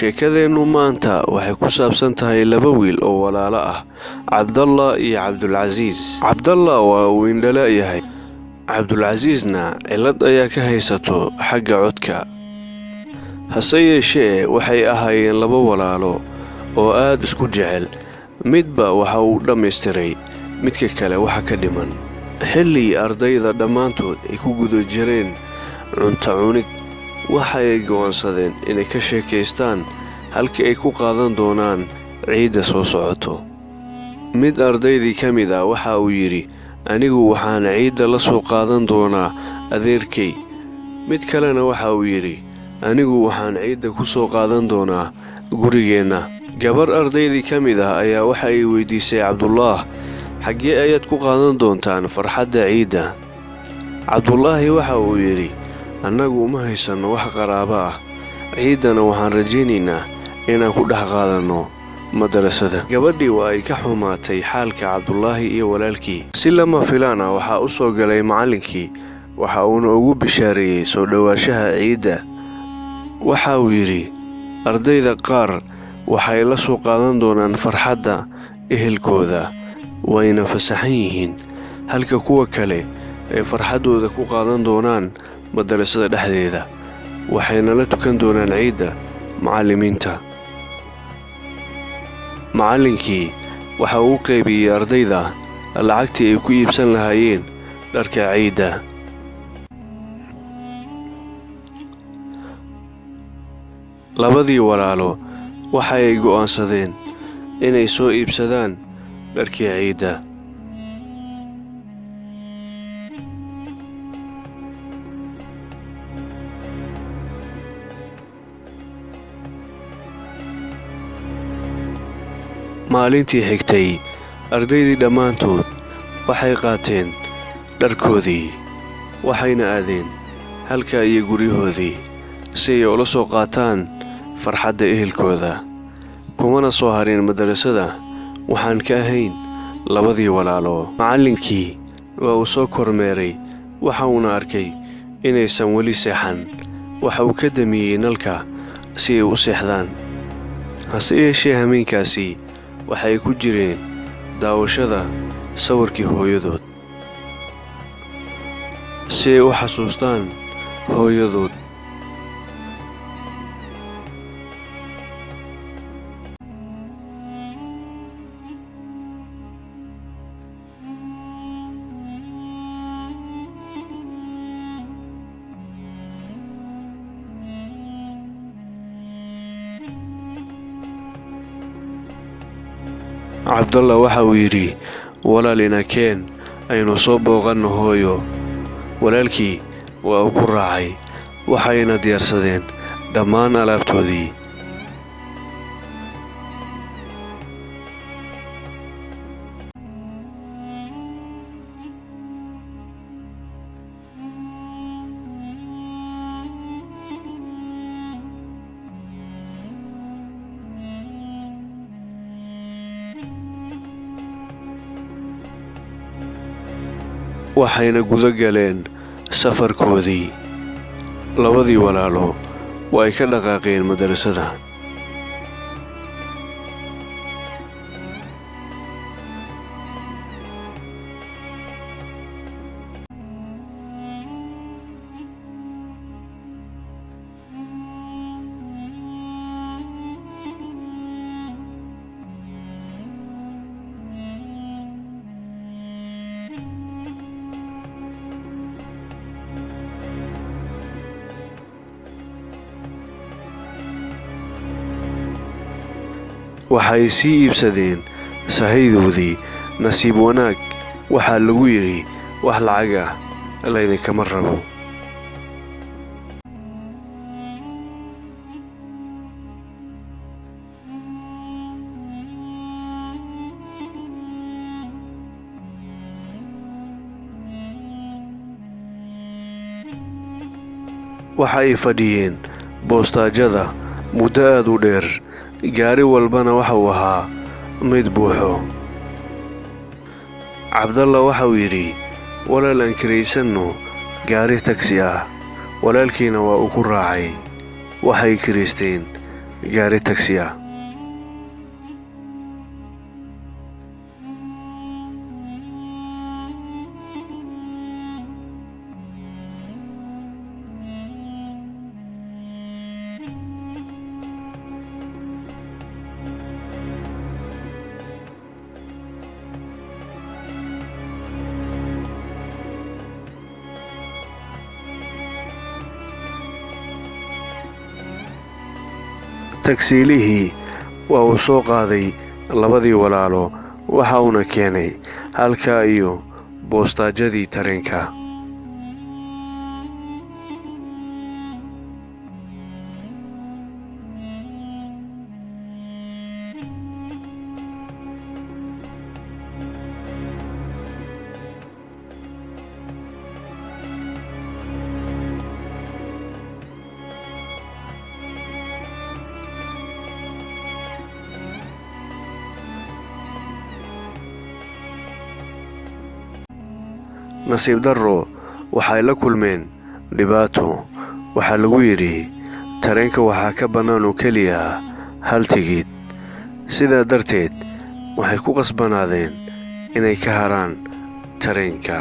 sheekadeennu maanta waxay ku saabsan tahay laba wiil oo walaalo ah, Cabdallah iyo Cabdulcasiis. Cabdallah waa uu indhala yahay, Cabdulcasiisna cillad ayaa ka haysato xagga codka. Hase yeeshee waxay ahaayeen laba walaalo oo aad isku jecel, midba waxa uu dhammaystiray midka kale waxa ka dhiman. Xilli ardayda dhammaantood ay ku guda jireen cunto cunid, waxay go'aansadeen inay ka sheekaystaan halkii ay ku qaadan doonaan ciidda soo socoto. Mid ardaydii ka mid ah waxa uu yidhi, anigu waxaan ciidda la soo qaadan doonaa adeerkay. Mid kalena waxa uu yidhi, anigu waxaan ciidda ku soo qaadan doonaa gurigeenna. Gabar ardaydii ka mid ah ayaa waxa ay weydiisay Cabdullah, xaggee ayaad ku qaadan doontaan farxadda ciidda? Cabdullaahi waxa uu yidhi, annagu uma haysanno wax qaraabo ah, ciiddana waxaan rajaynaynaa inaan ku dhex qaadanno madrasada. Gabadhii waa ay ka xumaatay xaalka Cabdullaahi iyo walaalkii. Si lama filaan ah waxaa u soo galay macallinkii, waxa uuna ugu bishaareeyey soo dhowaanshaha ciidda. Waxa uu yidhi, ardayda qaar waxay la soo qaadan doonaan farxadda ehelkooda, wayna fasaxan yihiin, halka kuwa kale ay farxaddooda ku qaadan doonaan madrasada dhexdeeda, waxayna la tukan doonaan ciidda macallimiinta. Macallinkii waxa uu qaybiyey ardayda lacagtii ay ku iibsan lahaayeen dharka ciidda. Labadii walaalo waxa ay go'aansadeen inay soo iibsadaan dharkii ciidda. Maalintii xigtay, ardaydii dhammaantood waxay qaateen dharkoodii, waxayna aadeen halka iyo guryahoodii si ay ula soo qaataan farxadda ehelkooda. Kumana soo harin madrasada waxaan ka ahayn labadii walaalo. Macallinkii waa uu soo kormeeray, waxa uuna arkay inaysan weli seexan. Waxa uu ka damiyey nalka si ay u seexdaan. Hase yeeshee hameenkaasi waxay ku jireen daawashada sawirkii hooyadood, si ay u xasuustaan hooyadood. Cabdallah waxa uu yidhi, walaalina keen aynu soo booqanno hooyo. Walaalkii waa uu ku raacay, waxayna diyaarsadeen dhammaan alaabtoodii. Waxayna guda galeen safarkoodii. Labadii walaalo waa ay ka dhaqaaqeen madrasada. Waxay sii iibsadeen sahaydoodii. Nasiib wanaag waxaa lagu yidhi wax lacag ah laydinkama rabo. Waxa ay fadhiyeen boostaajada muddo aad u dheer, gaari walbana waxa uu ahaa mid buuxo. Cabdallah waxa uu yidhi, walaal aan kiraysanno gaari taksi ah. Walaalkiina waa uu ku raacay. Waxay kiraysteen gaari taksi ah. tagsiilihii waa uu soo qaaday labadii walaalo waxa uuna keenay halkaa iyo boostaajadii tareenka. nasiib darro waxay la kulmeen dhibaato. waxaa lagu yidhi tareenka waxaa ka bannaan oo keliya hal tigidh. sidaa darteed waxay ku qasbanaadeen inay ka haraan tareenka.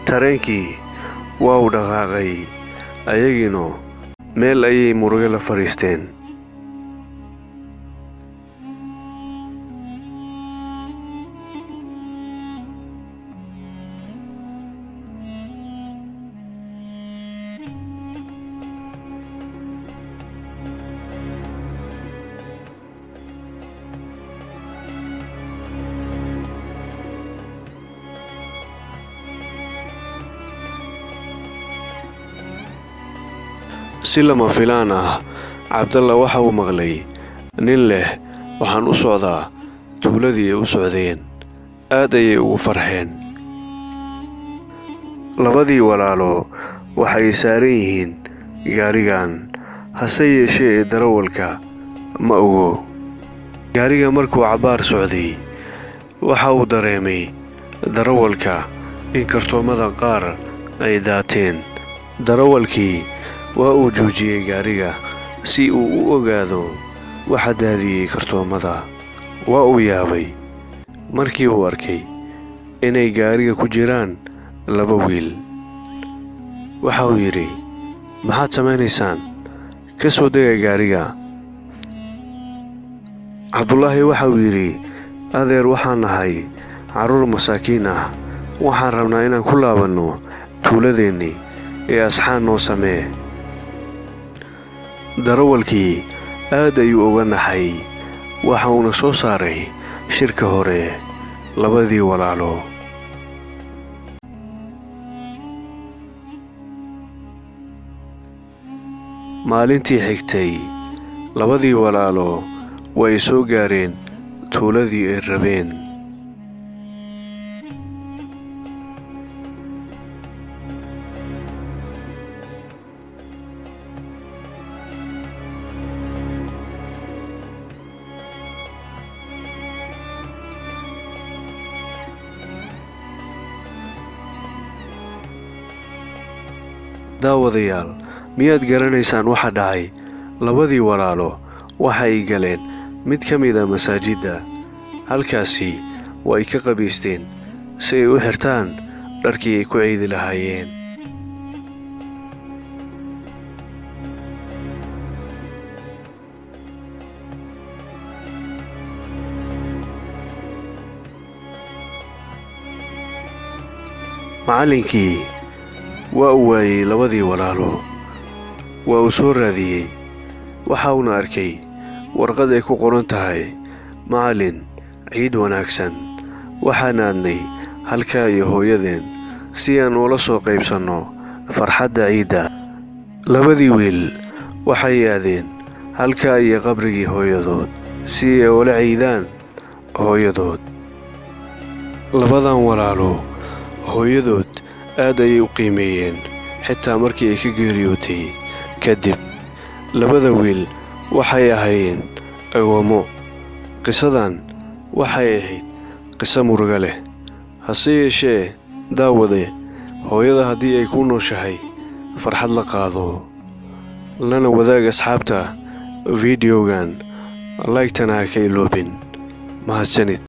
tareenkii waa uu dhaqaaqay, ayagiina meel ayay murugo la fadhiisteen. si lama filaan ah, Cabdalla waxa uu maqlay nin leh waxaan u socdaa tuuladii ay u socdeen. aad ayay ugu farxeen. labadii walaalo waxay saaran yihiin gaarigan, hase yeeshee darawalka ma ogo. gaariga markuu cabaar socday waxa uu dareemay darawalka in kartoomada qaar ay daateen. darawalkii waa uu joojiyey gaariga si uu u ogaado waxa daadiyey kartoomada. waa uu yaabay markii uu arkay inay gaariga ku jiraan laba wiil. waxa uu yidhi, maxaad samaynaysaan? ka soo dega gaariga. cabdulaahi waxa uu yidhi, adeer waxaan nahay carruur masaakiin ah, waxaan rabnaa inaan ku laabanno tuuladeennii ee asxaan noo samee. darawalkii aad ayuu uga naxay, waxa uuna soo saaray shirka hore labadii walaalo. maalintii xigtay labadii walaalo way soo gaareen tuuladii ay rabeen. daawadayaal, miyaad garanaysaan waxa dhacay? labadii walaalo waxay galeen mid ka mid a masaajidda. halkaasi way ka qabaysteen si ay u xirtaan dharkii ay ku ciidi lahaayeen. macallinkii waa uu waayey labadii walaalo. waa uu soo raadiyey, waxa uuna arkay warqad ay ku qoran tahay, macallin, ciid wanaagsan. waxaan aadnay halkaa iyo hooyadeen si aan ula soo qaybsanno farxadda ciidda. labadii wiil waxay aadeen halkaa iyo qabrigii hooyadood si ay ula ciidaan hooyadood. labadan walaalo hooyadood aad ayay u qiimeeyeen, xitaa markii ay ka geeriyootay kadib. labada wiil waxay ahaayeen agoommo, qisadan waxay ahayd qiso murugo leh, hase yeeshee daawade hooyada haddii ay ku nooshahay farxad la qaado lana wadaag asxaabta fiidiyogan like-tana ha ka iloobin. mahadsanid.